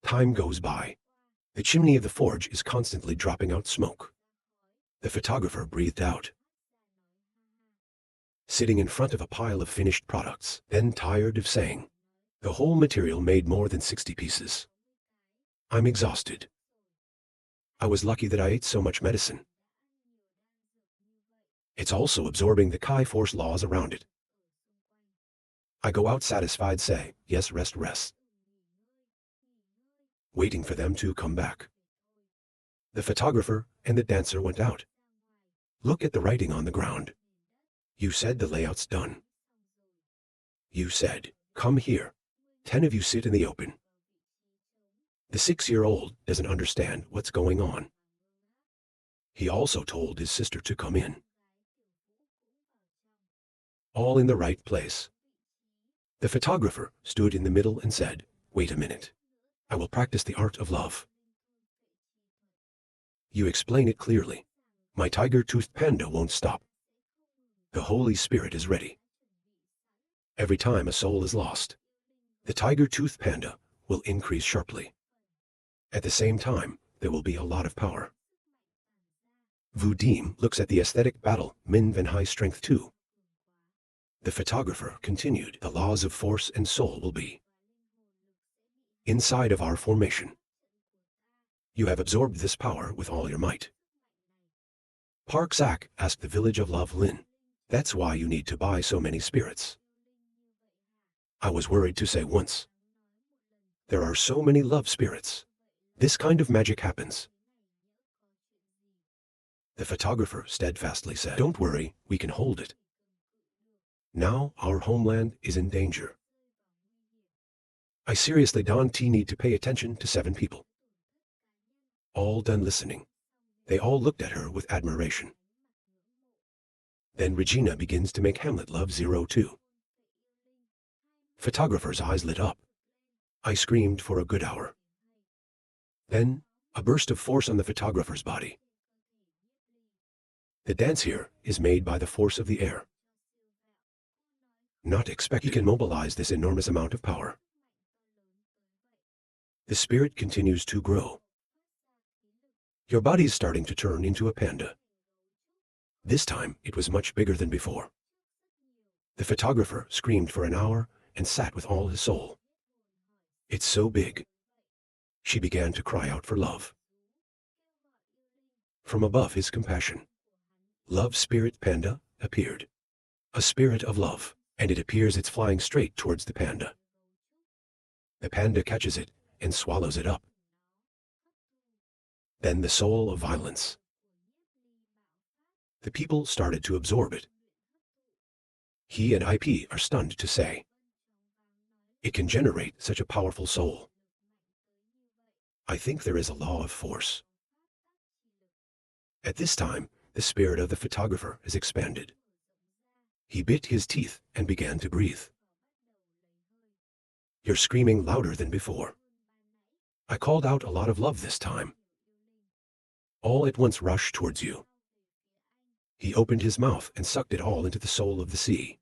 Time goes by. The chimney of the forge is constantly dropping out smoke. The photographer breathed out, sitting in front of a pile of finished products, then tired of saying, "The whole material made more than 60 pieces. I'm exhausted. I was lucky that I ate so much medicine. It's also absorbing the Chi force laws around it. I go out satisfied, say, yes, rest. Waiting for them to come back. The photographer and the dancer went out. Look at the writing on the ground. You said the layout's done. You said, come here. 10 of you sit in the open. The 6-year-old doesn't understand what's going on. He also told his sister to come in. All in the right place. The photographer stood in the middle and said, wait a minute. I will practice the art of love. You explain it clearly. My tiger-toothed panda won't stop. The Holy Spirit is ready. Every time a soul is lost, the tiger-toothed panda will increase sharply. At the same time, there will be a lot of power. Vu Diem looks at the aesthetic battle, Min Van High Strength 2. The photographer continued, the laws of force and soul will be inside of our formation. You have absorbed this power with all your might. Park Zak asked the village of Love Lin, that's why you need to buy so many spirits. I was worried to say once. There are so many love spirits. This kind of magic happens. The photographer steadfastly said, don't worry, we can hold it. Now our homeland is in danger. I seriously don't need to pay attention to 7 people. All done listening. They all looked at her with admiration. Then Regina begins to make Hamlet love 02. Photographer's eyes lit up. I screamed for a good hour. Then, a burst of force on the photographer's body. The dance here is made by the force of the air. Not expect you can mobilize this enormous amount of power. The spirit continues to grow. Your body is starting to turn into a panda. This time, it was much bigger than before. The photographer screamed for an hour and sat with all his soul. It's so big. She began to cry out for love. From above his compassion, Love Spirit Panda appeared. A spirit of love, and it appears it's flying straight towards the panda. The panda catches it and swallows it up. Then the soul of violence. The people started to absorb it. He and IP are stunned to say, it can generate such a powerful soul. I think there is a law of force. At this time, the spirit of the photographer is expanded. He bit his teeth and began to breathe. You're screaming louder than before. I called out a lot of love this time. All at once rushed towards you. He opened his mouth and sucked it all into the soul of the sea.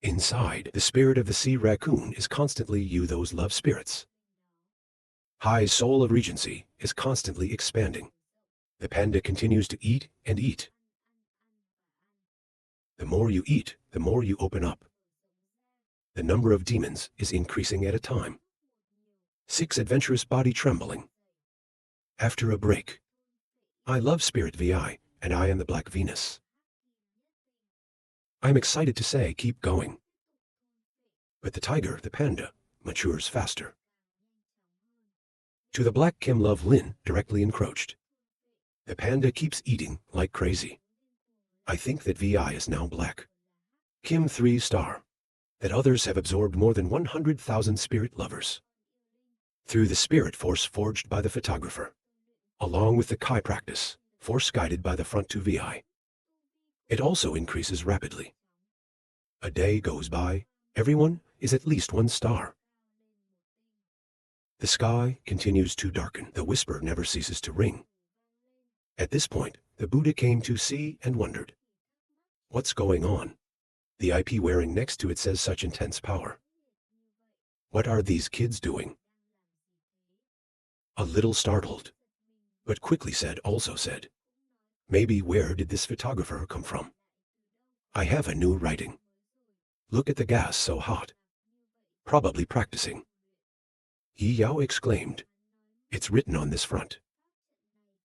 Inside, the spirit of the sea raccoon is constantly those love spirits. High soul of Regency is constantly expanding. The panda continues to eat and eat. The more you eat, the more you open up. The number of demons is increasing at a time. 6 adventurous body trembling. After a break. I love Spirit VI, and I am the Black Venus. I'm excited to say keep going. But the tiger, the panda, matures faster. To the Black Kim Love Lin directly encroached. The panda keeps eating like crazy. I think that VI is now black. Kim 3 star. That others have absorbed more than 100,000 spirit lovers. Through the spirit force forged by the photographer. Along with the Chi practice, force guided by the front to VI. It also increases rapidly. A day goes by, everyone is at least 1 star. The sky continues to darken, the whisper never ceases to ring. At this point, the Buddha came to see and wondered. What's going on? The IP wearing next to it says such intense power. What are these kids doing? a little startled, but quickly also said, maybe where did this photographer come from? I have a new writing. Look at the gas so hot. Probably practicing. Yi Yao exclaimed, it's written on this front.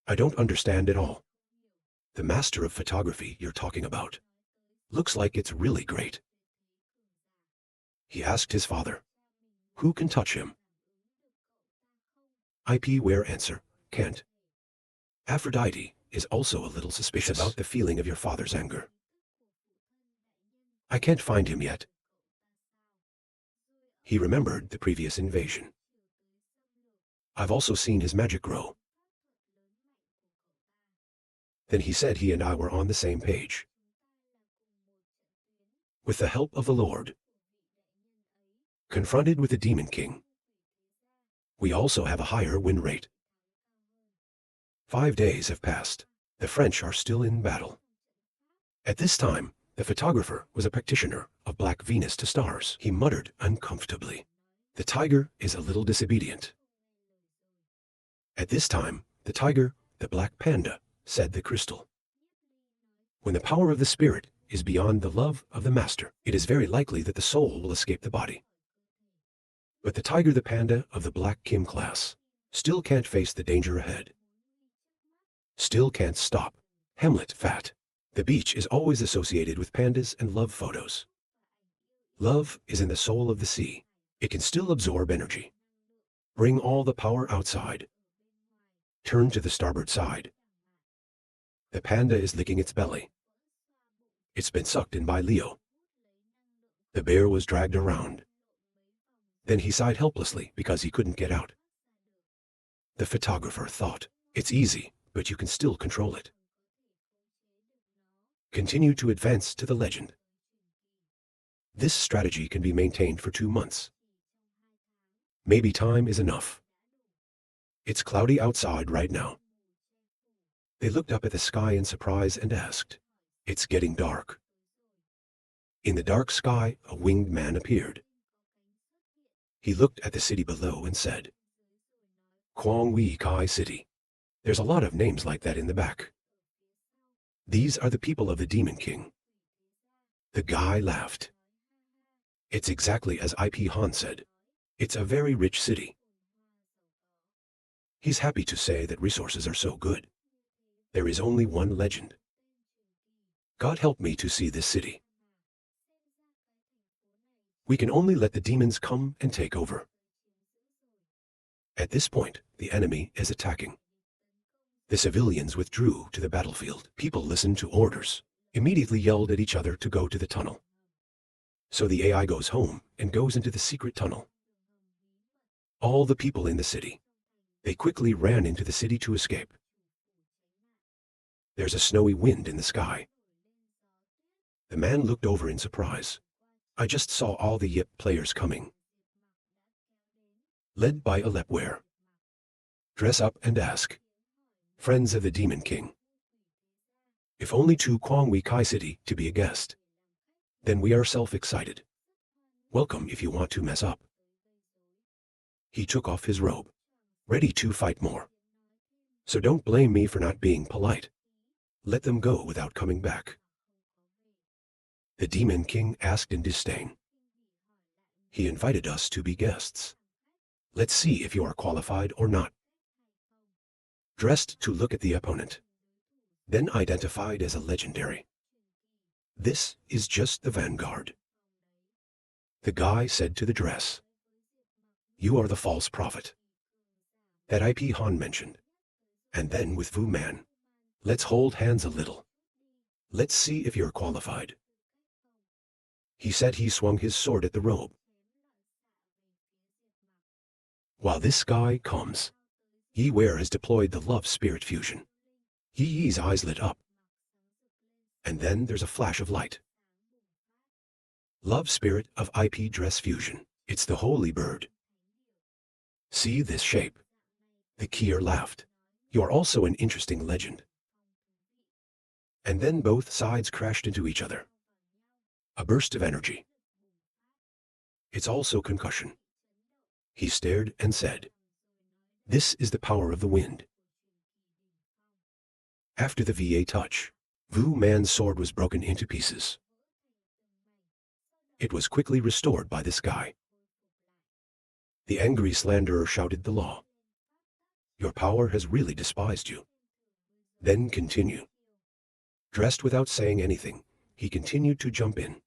I don't understand at all. The master of photography you're talking about. Looks like it's really great. He asked his father, who can touch him? IP Ware answer, can't. Aphrodite is also a little suspicious about the feeling of your father's anger. I can't find him yet. He remembered the previous invasion. I've also seen his magic grow. Then he said he and I were on the same page. With the help of the Lord. Confronted with the Demon King. We also have a higher win rate. 5 days have passed. The French are still in battle. At this time, the photographer was a practitioner of Black Venus to stars. He muttered uncomfortably. The tiger is a little disobedient. At this time, the tiger, the black panda, said the crystal. When the power of the spirit is beyond the love of the master, it is very likely that the soul will escape the body. But the tiger, the panda of the Black Kim class, still can't face the danger ahead. Still can't stop. Hamlet fat. The beach is always associated with pandas and love photos. Love is in the soul of the sea. It can still absorb energy. Bring all the power outside. Turn to the starboard side. The panda is licking its belly. It's been sucked in by Leo. The bear was dragged around. Then he sighed helplessly because he couldn't get out. The photographer thought, it's easy, but you can still control it. Continue to advance to the legend. This strategy can be maintained for 2 months. Maybe time is enough. It's cloudy outside right now. They looked up at the sky in surprise and asked, it's getting dark. In the dark sky, a winged man appeared. He looked at the city below and said, Kwong Wei Kai City. There's a lot of names like that in the back. These are the people of the Demon King. The guy laughed. It's exactly as IP Han said. It's a very rich city. He's happy to say that resources are so good. There is only one legend. God help me to see this city. We can only let the demons come and take over. At this point, the enemy is attacking. The civilians withdrew to the battlefield. People listened to orders, immediately yelled at each other to go to the tunnel. So the AI goes home and goes into the secret tunnel. All the people in the city. They quickly ran into the city to escape. There's a snowy wind in the sky. The man looked over in surprise. I just saw all the Yip players coming. Led by Alepware. Dress up and ask. Friends of the Demon King. If only to Kwong Wei Kai City to be a guest. Then we are self-excited. Welcome if you want to mess up. He took off his robe. Ready to fight more. So don't blame me for not being polite. Let them go without coming back. The Demon King asked in disdain. He invited us to be guests. Let's see if you are qualified or not. Dressed to look at the opponent. Then identified as a legendary. This is just the vanguard. The guy said to the dress. You are the false prophet. That IP Han mentioned. And then with Wu Man. Let's hold hands a little. Let's see if you're qualified. He said he swung his sword at the robe. While this guy comes, Yi Ware has deployed the love spirit fusion. Yi Yi's eyes lit up. And then there's a flash of light. Love spirit of IP dress fusion. It's the holy bird. See this shape. The Kier laughed. You're also an interesting legend. And then both sides crashed into each other. A burst of energy. It's also concussion. He stared and said, This is the power of the wind. After the VA touch, Wu Man's sword was broken into pieces. It was quickly restored by this guy. The angry slanderer shouted the law. Your power has really despised you. Then continue. Dressed without saying anything, he continued to jump in.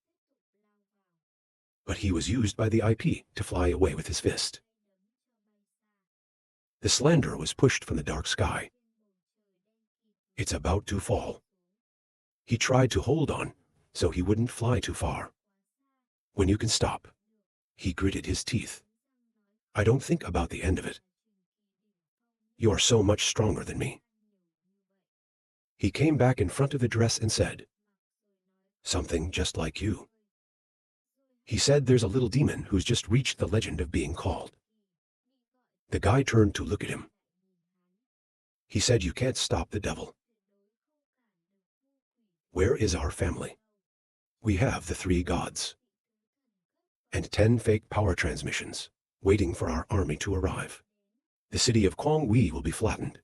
But he was used by the IP to fly away with his fist. The slanderer was pushed from the dark sky. It's about to fall. He tried to hold on, so he wouldn't fly too far. When you can stop. He gritted his teeth. I don't think about the end of it. You are so much stronger than me. He came back in front of the dress and said, something just like you. He said there's a little demon who's just reached the legend of being called. The guy turned to look at him. He said you can't stop the devil. Where is our family? We have the 3 gods. And 10 fake power transmissions, waiting for our army to arrive. The city of Kwangwi will be flattened.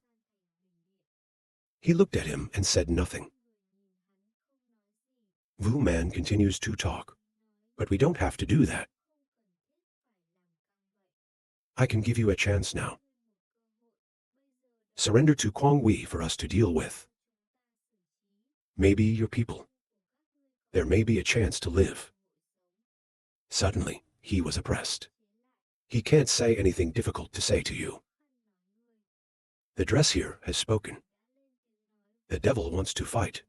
He looked at him and said nothing. Wu Man continues to talk, but we don't have to do that. I can give you a chance now. Surrender to Kwangwi for us to deal with. Maybe your people. There may be a chance to live. Suddenly, he was oppressed. He can't say anything difficult to say to you. The dress here has spoken. The devil wants to fight.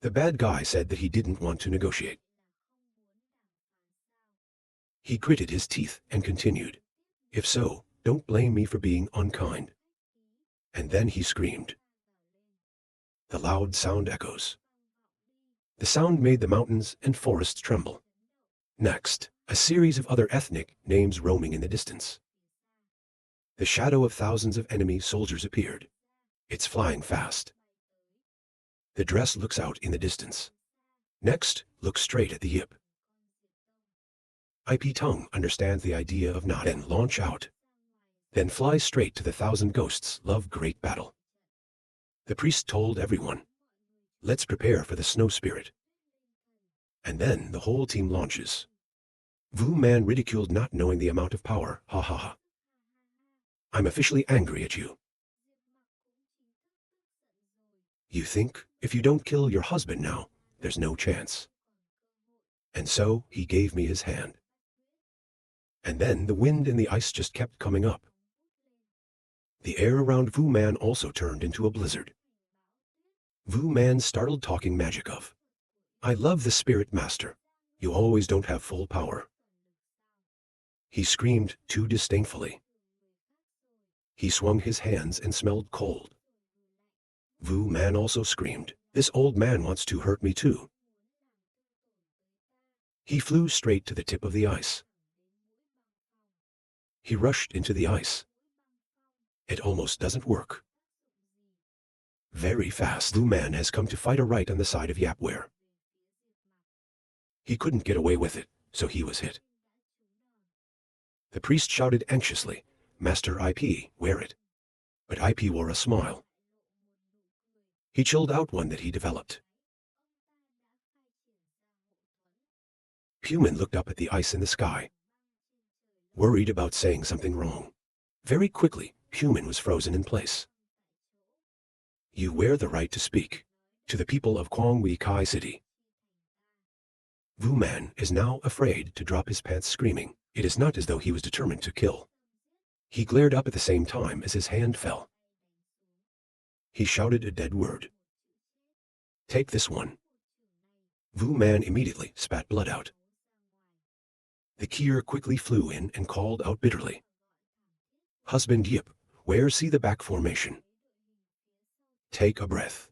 The bad guy said that he didn't want to negotiate. He gritted his teeth and continued, if so, don't blame me for being unkind. And then he screamed. The loud sound echoes. The sound made the mountains and forests tremble. Next, a series of other ethnic names roaming in the distance. The shadow of thousands of enemy soldiers appeared. It's flying fast. The dress looks out in the distance. Next, look straight at the yip. IP tongue understands the idea of not and launch out. Then fly straight to the 1,000 ghosts love great battle. The priest told everyone, let's prepare for the snow spirit. And then the whole team launches. Wu Man ridiculed not knowing the amount of power, ha ha ha. I'm officially angry at you. You think, if you don't kill your husband now, there's no chance. And so he gave me his hand. And then the wind and the ice just kept coming up. The air around Wu Man also turned into a blizzard. Wu Man startled talking magic of, I love the spirit master. You always don't have full power. He screamed too disdainfully. He swung his hands and smelled cold. Wu Man also screamed, this old man wants to hurt me too. He flew straight to the tip of the ice. He rushed into the ice. It almost doesn't work. Very fast, Wu Man has come to fight a right on the side of Yapware. He couldn't get away with it, so he was hit. The priest shouted anxiously, Master IP, wear it. But IP wore a smile. He chilled out one that he developed. Human looked up at the ice in the sky, worried about saying something wrong. Very quickly, Human was frozen in place. You wear the right to speak to the people of Kwangwi Kai City. Wu Man is now afraid to drop his pants screaming. It is not as though he was determined to kill. He glared up at the same time as his hand fell. He shouted a dead word. Take this one. Wu Man immediately spat blood out. The Kier quickly flew in and called out bitterly. Husband Yip, where see the back formation? Take a breath.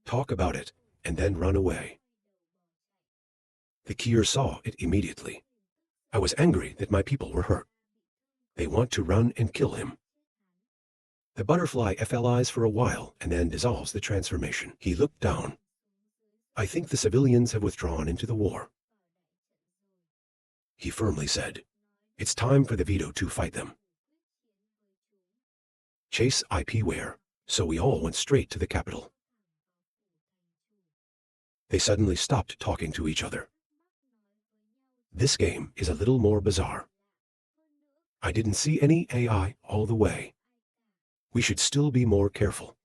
Talk about it, and then run away. The Kier saw it immediately. I was angry that my people were hurt. They want to run and kill him. The butterfly FLIs for a while and then dissolves the transformation. He looked down. I think the civilians have withdrawn into the war. He firmly said, it's time for the veto to fight them. Chase IP where? So we all went straight to the capital. They suddenly stopped talking to each other. This game is a little more bizarre. I didn't see any AI all the way. We should still be more careful.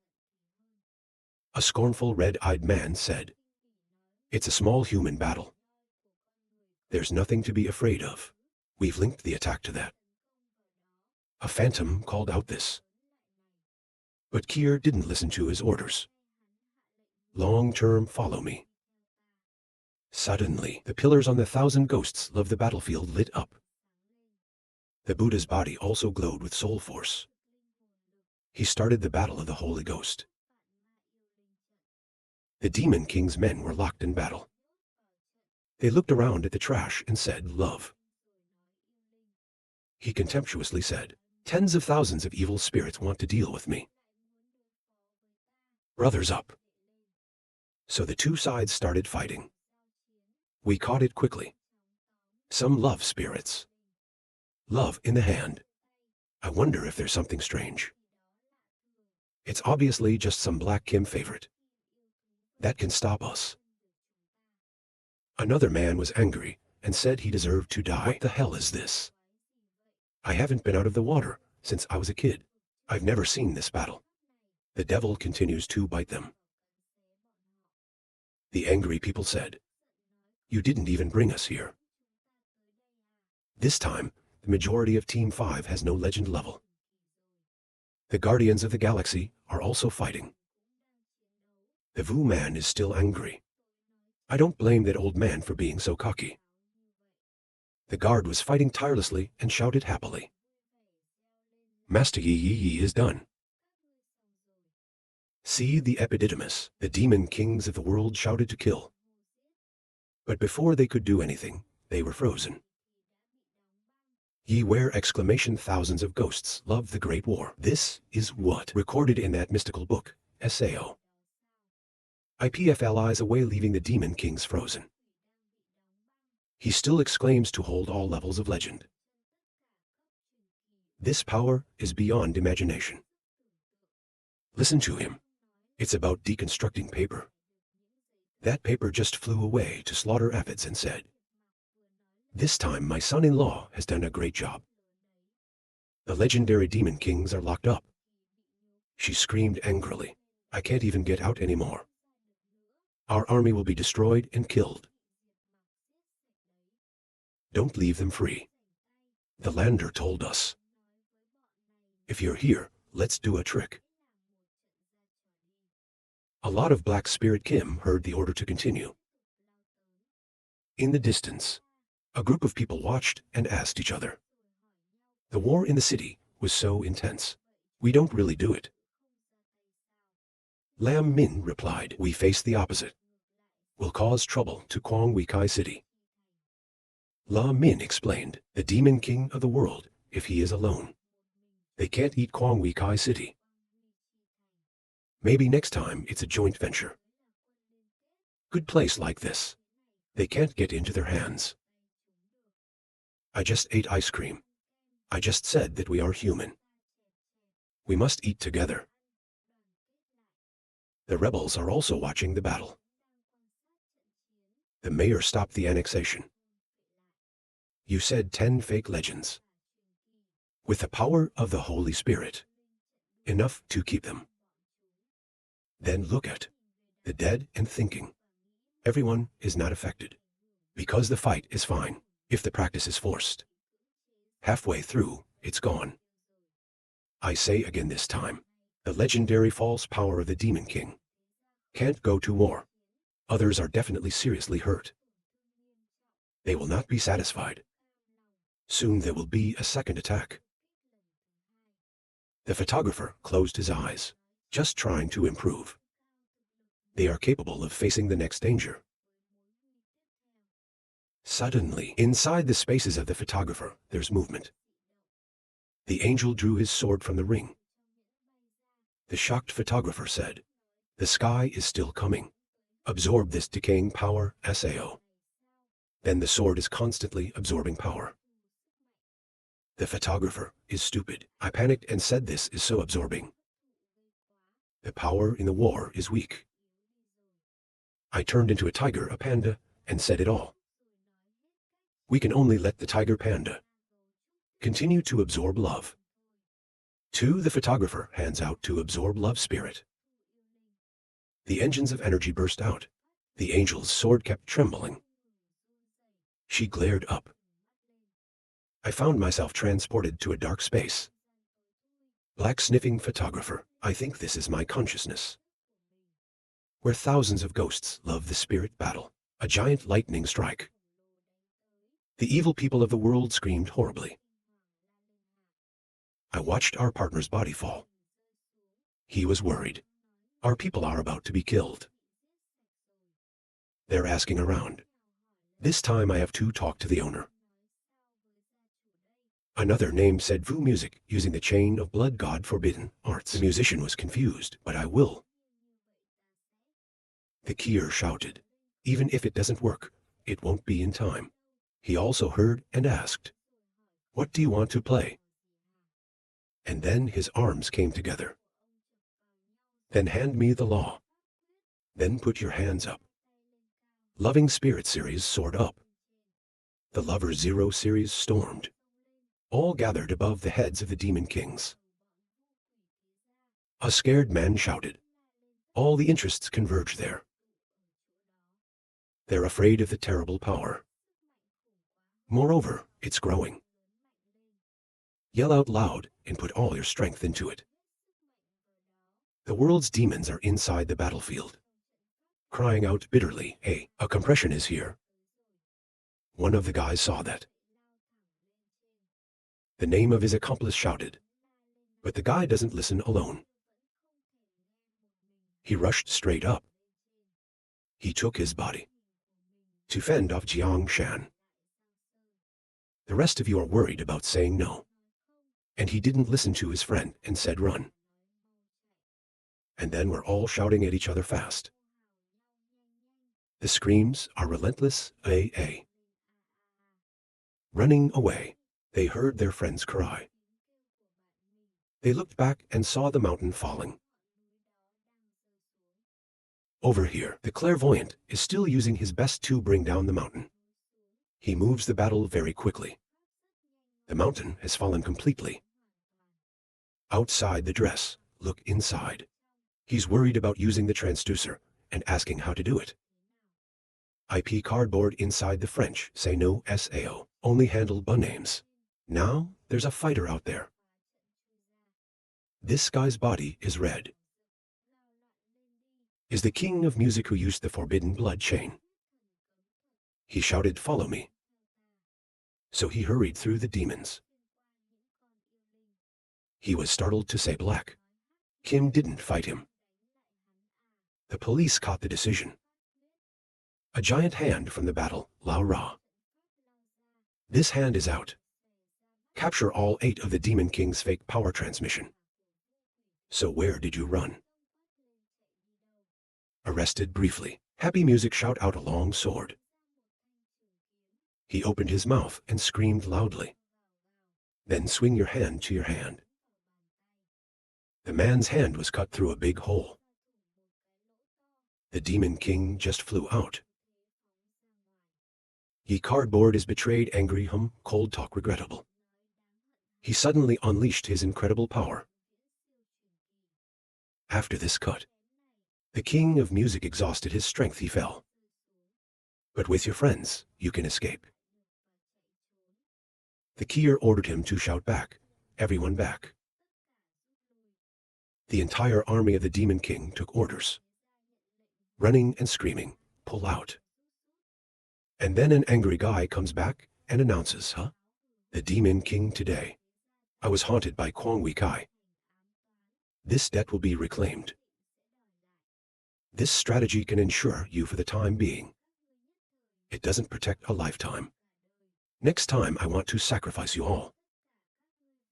A scornful red-eyed man said, "It's a small human battle. There's nothing to be afraid of. We've linked the attack to that." A phantom called out this. But Kier didn't listen to his orders. Long-term follow me. Suddenly, the pillars on the 1,000 ghosts of the battlefield lit up. The Buddha's body also glowed with soul force. He started the battle of the Holy Ghost. The Demon King's men were locked in battle. They looked around at the trash and said, "Love." He contemptuously said, "Tens of thousands of evil spirits want to deal with me. Brothers up." So the two sides started fighting. We caught it quickly. Some love spirits. Love in the hand. I wonder if there's something strange. It's obviously just some Black Kim favorite. That can stop us. Another man was angry and said he deserved to die. What the hell is this? I haven't been out of the water since I was a kid. I've never seen this battle. The devil continues to bite them. The angry people said, "You didn't even bring us here." This time, the majority of Team 5 has no legend level. The Guardians of the Galaxy are also fighting. The Vu man is still angry. I don't blame that old man for being so cocky. The guard was fighting tirelessly and shouted happily, "Master Yi is done." See the Epididymis, the demon kings of the world shouted to kill. But before they could do anything, they were frozen. Ye where exclamation thousands of ghosts love the Great War. This is what recorded in that mystical book, SAO. IPFL eyes away leaving the demon kings frozen. He still exclaims to hold all levels of legend. This power is beyond imagination. Listen to him. It's about deconstructing paper. That paper just flew away to slaughter aphids and said, "This time my son-in-law has done a great job." The legendary demon kings are locked up. She screamed angrily, "I can't even get out anymore. Our army will be destroyed and killed. Don't leave them free. The lander told us. If you're here, let's do a trick." A lot of Black Spirit Kim heard the order to continue. In the distance, a group of people watched and asked each other. The war in the city was so intense. We don't really do it. Lam Min replied, "We face the opposite. We'll cause trouble to Kwang Wei Kai City." La Min explained, "The demon king of the world, if he is alone. They can't eat Kwang Wei Kai City. Maybe next time it's a joint venture. Good place like this. They can't get into their hands. I just ate ice cream. I just said that we are human. We must eat together." The rebels are also watching the battle. The mayor stopped the annexation. "You said 10 fake legends. With the power of the Holy Spirit. Enough to keep them. Then look at the dead and thinking. Everyone is not affected. Because the fight is fine, if the practice is forced. Halfway through, it's gone. I say again this time, the legendary false power of the Demon King. Can't go to war. Others are definitely seriously hurt. They will not be satisfied. Soon there will be a second attack." The photographer closed his eyes, just trying to improve. They are capable of facing the next danger. Suddenly, inside the spaces of the photographer, there's movement. The angel drew his sword from the ring. The shocked photographer said, "The sky is still coming. Absorb this decaying power, SAO. Then the sword is constantly absorbing power. The photographer is stupid. I panicked and said, this is so absorbing. The power in the war is weak. I turned into a tiger, a panda, and said it all. We can only let the tiger panda continue to absorb love. 2. The photographer hands out to absorb love spirit. The engines of energy burst out. The angel's sword kept trembling. She glared up. I found myself transported to a dark space. Black sniffing photographer, I think this is my consciousness. Where thousands of ghosts love the spirit battle. A giant lightning strike. The evil people of the world screamed horribly. I watched our partner's body fall. He was worried. Our people are about to be killed. They're asking around. This time I have to talk to the owner. Another name said Vu music, using the chain of blood god forbidden arts. The musician was confused, but I will. The Kier shouted, even if it doesn't work, it won't be in time. He also heard and asked, what do you want to play? And then his arms came together. Then hand me the law. Then put your hands up. Loving Spirit series soared up. The Lover Zero series stormed. All gathered above the heads of the demon kings. A scared man shouted. All the interests converge there. They're afraid of the terrible power. Moreover, it's growing. Yell out loud and put all your strength into it. The world's demons are inside the battlefield, crying out bitterly, hey, a compression is here. One of the guys saw that. The name of his accomplice shouted, but the guy doesn't listen alone. He rushed straight up. He took his body to fend off Jiang Shan. The rest of you are worried about saying no. And he didn't listen to his friend and said run. And then we're all shouting at each other fast. The screams are relentless, AA. Running away, they heard their friends cry. They looked back and saw the mountain falling. Over here, the clairvoyant is still using his best to bring down the mountain. He moves the battle very quickly. The mountain has fallen completely. Outside the dress, look inside. He's worried about using the transducer and asking how to do it. IP cardboard inside the French say no SAO, only handle bun names. Now there's a fighter out there. This guy's body is red. Is the king of music who used the forbidden blood chain. He shouted, follow me. So he hurried through the demons. He was startled to say black. Kim didn't fight him. The police caught the decision. A giant hand from the battle, Lao Ra. This hand is out. Capture all 8 of the Demon King's fake power transmission. So where did you run? Arrested briefly. Happy music shout out a long sword. He opened his mouth and screamed loudly. Then swing your hand to your hand. The man's hand was cut through a big hole. The Demon King just flew out. Ye cardboard is betrayed, angry cold talk regrettable. He suddenly unleashed his incredible power. After this cut, the king of music exhausted his strength, he fell. But with your friends, you can escape. The Kier ordered him to shout back, everyone back. The entire army of the Demon King took orders. Running and screaming, pull out. And then an angry guy comes back and announces, the Demon King today. I was haunted by Kwang Wei Kai. This debt will be reclaimed. This strategy can ensure you for the time being. It doesn't protect a lifetime. Next time I want to sacrifice you all.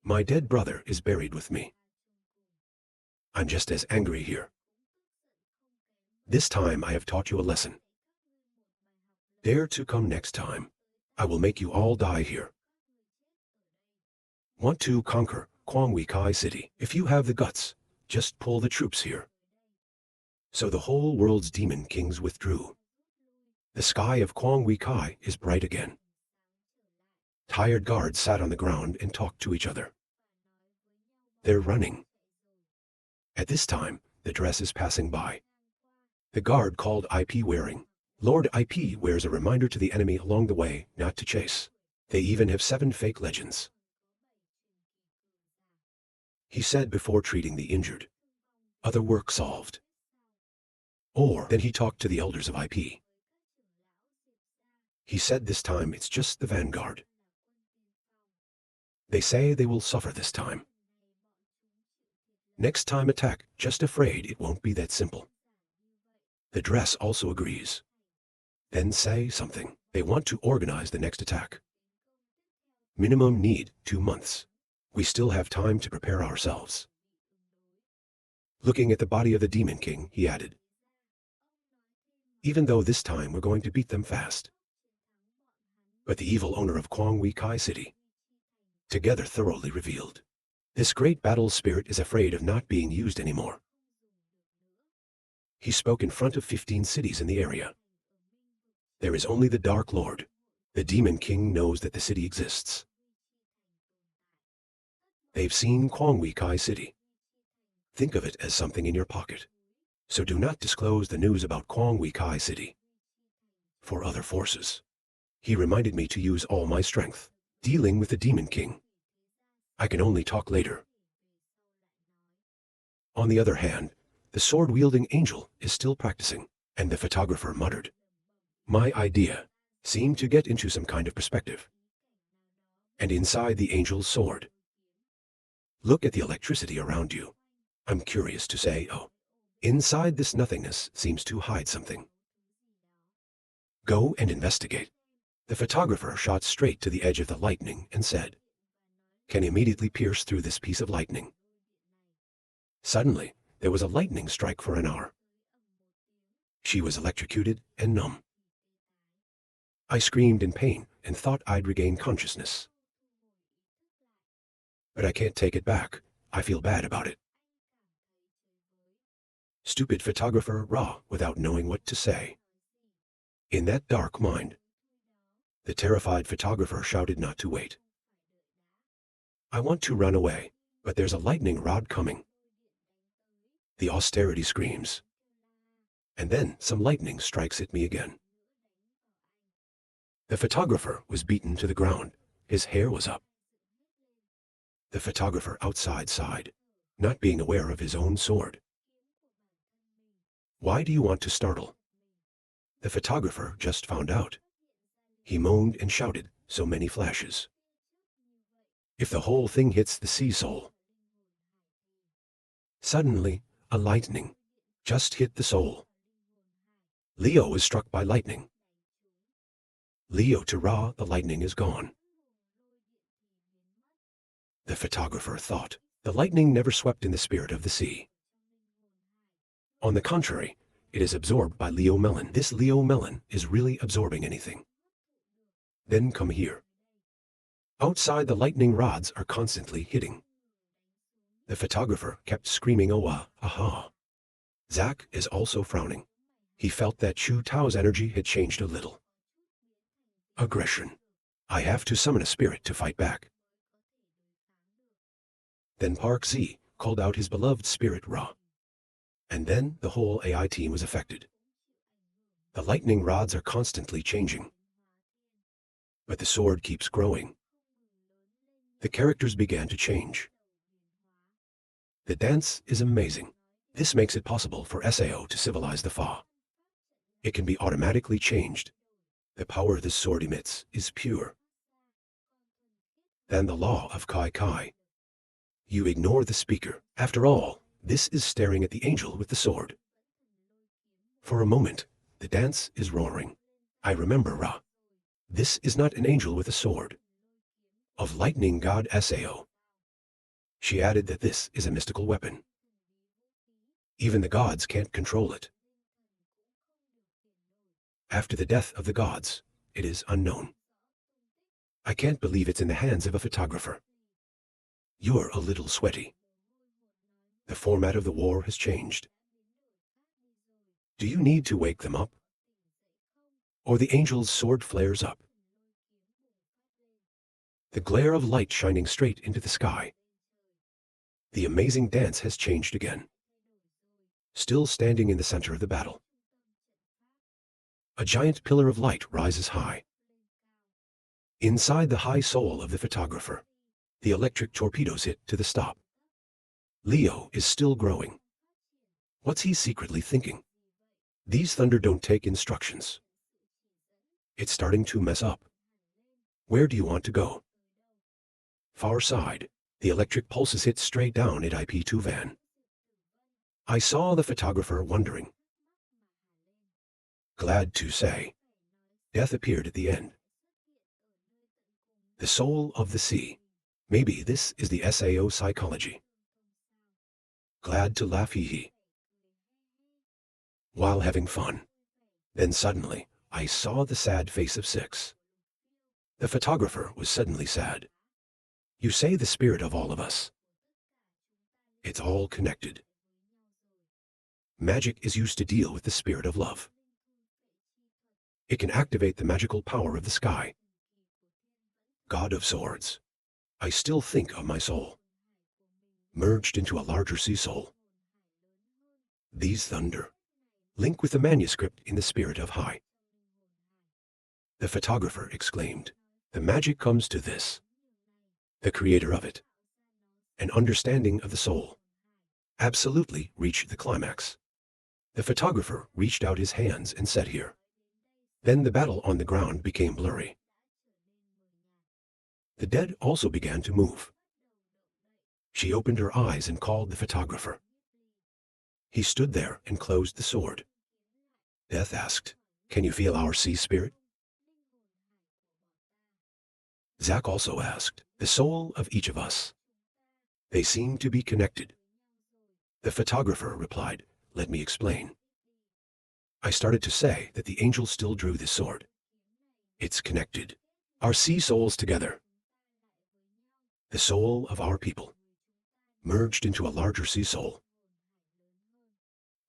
My dead brother is buried with me. I'm just as angry here. This time I have taught you a lesson. Dare to come next time. I will make you all die here. Want to conquer Kwangwi Kai City? If you have the guts, just pull the troops here. So the whole world's demon kings withdrew. The sky of Kwangwi Kai is bright again. Tired guards sat on the ground and talked to each other. They're running. At this time, the dress is passing by. The guard called IP wearing. Lord IP wears a reminder to the enemy along the way not to chase. They even have 7 fake legends. He said before treating the injured. Other work solved. Or then he talked to the elders of IP. He said this time it's just the vanguard. They say they will suffer this time. Next time attack, just afraid it won't be that simple. The dress also agrees. Then say something. They want to organize the next attack. Minimum need 2 months. We still have time to prepare ourselves. Looking at the body of the Demon King, he added, even though this time we're going to beat them fast. But the evil owner of Kwangwi Kai City, together thoroughly revealed. This great battle spirit is afraid of not being used anymore. He spoke in front of 15 cities in the area. There is only the Dark Lord. The Demon King knows that the city exists. They've seen Kwangwi Kai City. Think of it as something in your pocket. So do not disclose the news about Kwangwi Kai City for other forces. He reminded me to use all my strength. Dealing with the Demon King. I can only talk later. On the other hand, the sword-wielding angel is still practicing, and the photographer muttered. My idea seemed to get into some kind of perspective. And inside the angel's sword. Look at the electricity around you. I'm curious to say, oh, inside this nothingness seems to hide something. Go and investigate. The photographer shot straight to the edge of the lightning and said, can immediately pierce through this piece of lightning. Suddenly, there was a lightning strike for an hour. She was electrocuted and numb. I screamed in pain and thought I'd regain consciousness. But I can't take it back. I feel bad about it. Stupid photographer raw without knowing what to say. In that dark mind, the terrified photographer shouted not to wait. I want to run away, but there's a lightning rod coming. The austerity screams. And then some lightning strikes at me again. The photographer was beaten to the ground. His hair was up. The photographer outside sighed, not being aware of his own sword. Why do you want to startle? The photographer just found out. He moaned and shouted, so many flashes. If the whole thing hits the sea soul. Suddenly, a lightning just hit the soul. Leo was struck by lightning. Leo to Ra, the lightning is gone. The photographer thought, the lightning never swept in the spirit of the sea. On the contrary, it is absorbed by Leo Melon. This Leo Melon is really absorbing anything. Then come here. Outside, the lightning rods are constantly hitting. The photographer kept screaming, oh, aha. Zack is also frowning. He felt that Chu Tao's energy had changed a little. Aggression. I have to summon a spirit to fight back. Then Park Z called out his beloved spirit Ra. And then the whole AI team was affected. The lightning rods are constantly changing. But the sword keeps growing. The characters began to change. The dance is amazing. This makes it possible for SAO to civilize the Fa. It can be automatically changed. The power this sword emits is pure. Then the law of Kai Kai. You ignore the speaker. After all, this is staring at the angel with the sword. For a moment, the dance is roaring. I remember Ra. This is not an angel with a sword. Of lightning god Sao. She added that this is a mystical weapon. Even the gods can't control it. After the death of the gods, it is unknown. I can't believe it's in the hands of a photographer. You're a little sweaty. The format of the war has changed. Do you need to wake them up? Or the angel's sword flares up. The glare of light shining straight into the sky. The amazing dance has changed again. Still standing in the center of the battle. A giant pillar of light rises high. Inside the high soul of the photographer, the electric torpedoes hit to the stop. Leo is still growing. What's he secretly thinking? These thunder don't take instructions. It's starting to mess up. Where do you want to go? Far side, the electric pulses hit straight down at IP2 van. I saw the photographer wondering. Glad to say, death appeared at the end. The soul of the sea. Maybe this is the SAO psychology. Glad to laugh hee. While having fun. Then suddenly, I saw the sad face of 6. The photographer was suddenly sad. You say the spirit of all of us. It's all connected. Magic is used to deal with the spirit of love. It can activate the magical power of the sky. God of Swords. I still think of my soul. Merged into a larger sea soul. These thunder. Link with the manuscript in the spirit of high. The photographer exclaimed. The magic comes to this. The creator of it. An understanding of the soul. Absolutely reached the climax. The photographer reached out his hands and said here. Then the battle on the ground became blurry. The dead also began to move. She opened her eyes and called the photographer. He stood there and closed the sword. Death asked, can you feel our sea spirit? Zack also asked, the soul of each of us. They seem to be connected. The photographer replied, let me explain. I started to say that the angel still drew this sword. It's connected. Our sea souls together. The soul of our people. Merged into a larger sea soul.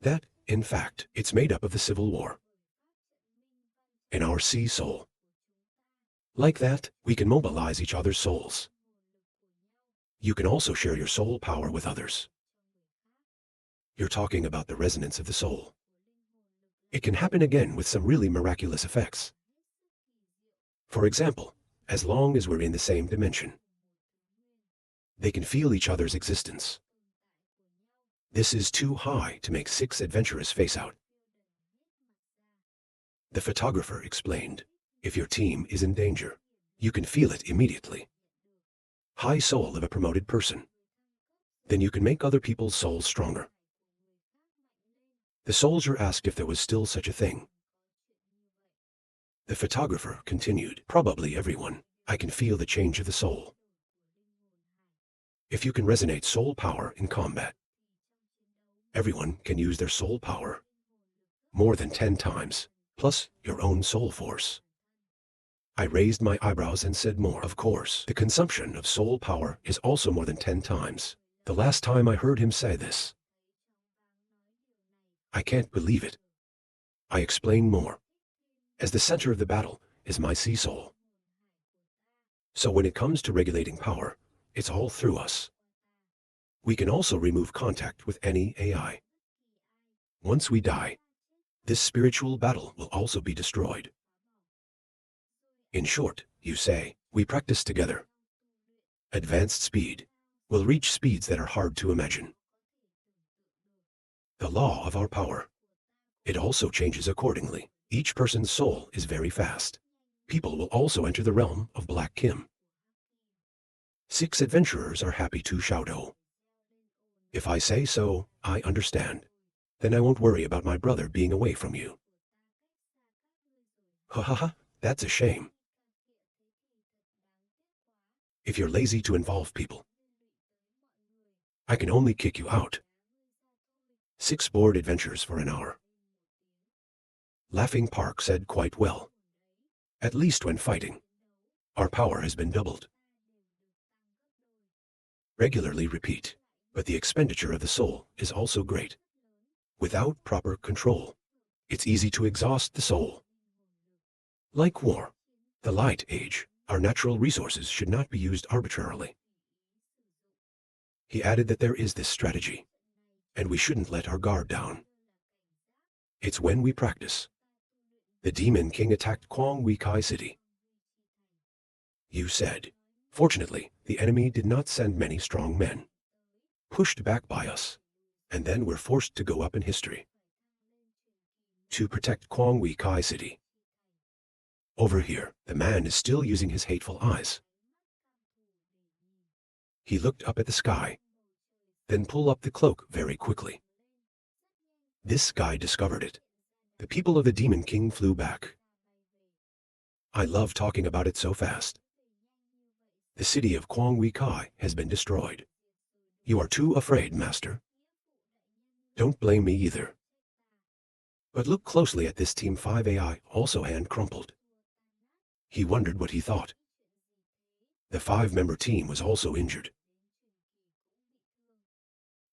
That, in fact, it's made up of the Civil War. In our sea soul. Like that, we can mobilize each other's souls. You can also share your soul power with others. You're talking about the resonance of the soul. It can happen again with some really miraculous effects. For example, as long as we're in the same dimension. They can feel each other's existence. This is too high to make 6 adventurers face out. The photographer explained, if your team is in danger, you can feel it immediately. High soul of a promoted person. Then you can make other people's souls stronger. The soldier asked if there was still such a thing. The photographer continued, probably everyone. I can feel the change of the soul. If you can resonate soul power in combat, everyone can use their soul power more than 10 times, plus your own soul force. I raised my eyebrows and said more. Of course, the consumption of soul power is also more than 10 times. The last time I heard him say this. I can't believe it. I explained more. As the center of the battle is my sea soul. So when it comes to regulating power, it's all through us. We can also remove contact with any AI. Once we die, this spiritual battle will also be destroyed. In short, you say, we practice together. Advanced speed will reach speeds that are hard to imagine. The law of our power. It also changes accordingly. Each person's soul is very fast. People will also enter the realm of Black Kim. 6 adventurers are happy to shout oh. If I say so, I understand. Then I won't worry about my brother being away from you. Ha ha ha, that's a shame. If you're lazy to involve people, I can only kick you out. 6 bored adventures for an hour. Laughing Park said quite well. At least when fighting, our power has been doubled. Regularly repeat, but the expenditure of the soul is also great. Without proper control, it's easy to exhaust the soul. Like war, the light age, our natural resources should not be used arbitrarily. He added that there is this strategy, and we shouldn't let our guard down. It's when we practice. The Demon King attacked Quang Wei Kai City. You said, fortunately, the enemy did not send many strong men. Pushed back by us, and then were forced to go up in history. To protect Quang Wei Kai City. Over here, the man is still using his hateful eyes. He looked up at the sky, then pulled up the cloak very quickly. This guy discovered it. The people of the Demon King flew back. I love talking about it so fast. The city of Quang Wei Kai has been destroyed. You are too afraid, Master. Don't blame me either. But look closely at this Team 5 AI, also hand crumpled. He wondered what he thought. The 5-member team was also injured.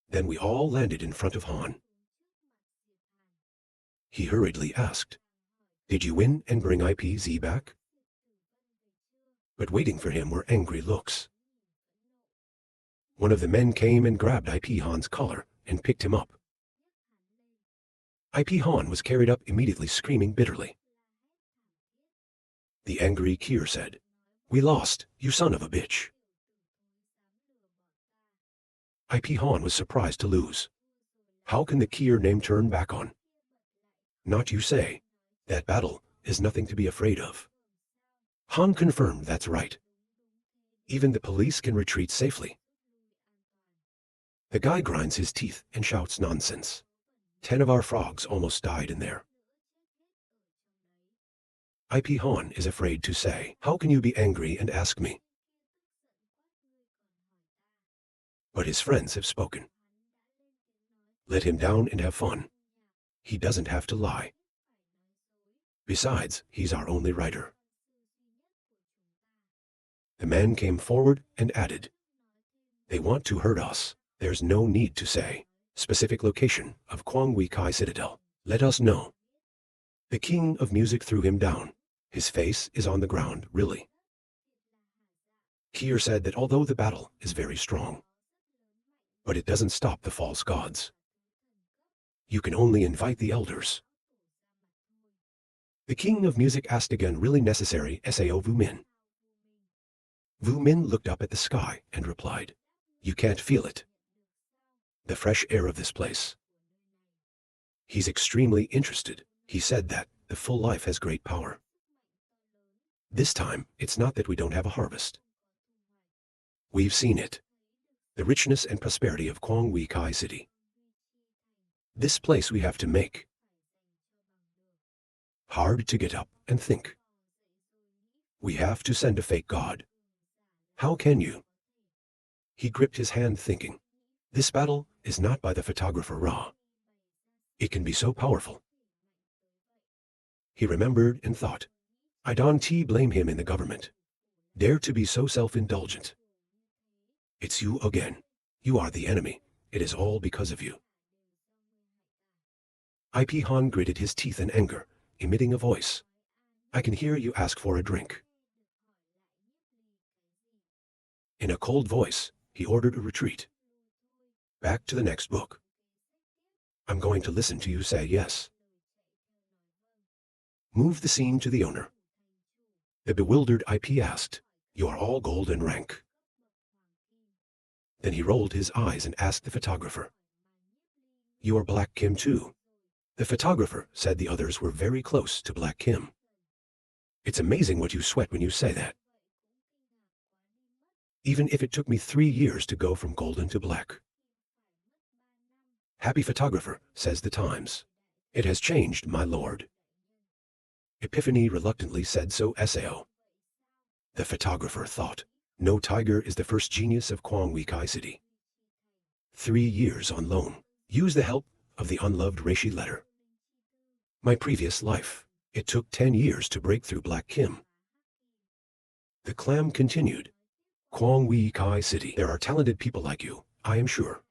Then we all landed in front of Han. He hurriedly asked, "Did you win and bring IPZ back?" But waiting for him were angry looks. One of the men came and grabbed IP Han's collar and picked him up. IP Han was carried up immediately, screaming bitterly. The angry Kier said, "We lost, you son of a bitch." IP Han was surprised to lose. How can the Kier name turn back on? Not you say. That battle is nothing to be afraid of. Han confirmed that's right. Even the police can retreat safely. The guy grinds his teeth and shouts nonsense. 10 of our frogs almost died in there. IP Han is afraid to say, "How can you be angry and ask me?" But his friends have spoken. Let him down and have fun. He doesn't have to lie. Besides, he's our only writer. The man came forward and added, "They want to hurt us. There's no need to say specific location of Quang Wei Kai Citadel. Let us know." The king of music threw him down. His face is on the ground, really. Kier said that although the battle is very strong, but it doesn't stop the false gods. You can only invite the elders. The king of music asked again, "Really necessary, Sao Wu Min?" Wu Min looked up at the sky and replied, "You can't feel it. The fresh air of this place." He's extremely interested. He said that the full life has great power. This time, it's not that we don't have a harvest. We've seen it. The richness and prosperity of Quang Wei Kai City. This place we have to make. Hard to get up and think. We have to send a fake god. How can you? He gripped his hand thinking, this battle is not by the photographer Ra. It can be so powerful. He remembered and thought, I don't blame him in the government. Dare to be so self-indulgent. It's you again. You are the enemy. It is all because of you. IP Han gritted his teeth in anger, emitting a voice. I can hear you ask for a drink. In a cold voice, he ordered a retreat. Back to the next book. I'm going to listen to you say yes. Move the scene to the owner. The bewildered IP asked, You are all gold and rank. Then he rolled his eyes and asked the photographer. You are Black Kim too. The photographer said the others were very close to Black Kim. It's amazing what you sweat when you say that. Even if it took me 3 years to go from golden to black. Happy photographer, says the Times. It has changed, my lord. Epiphany reluctantly said so. Sao. The photographer thought, no tiger is the first genius of Quang Wei Kai City. 3 years on loan. Use the help of the unloved Reishi letter. My previous life. It took 10 years to break through Black Kim. The clam continued. Kwong Wei Kai City. There are talented people like you, I am sure.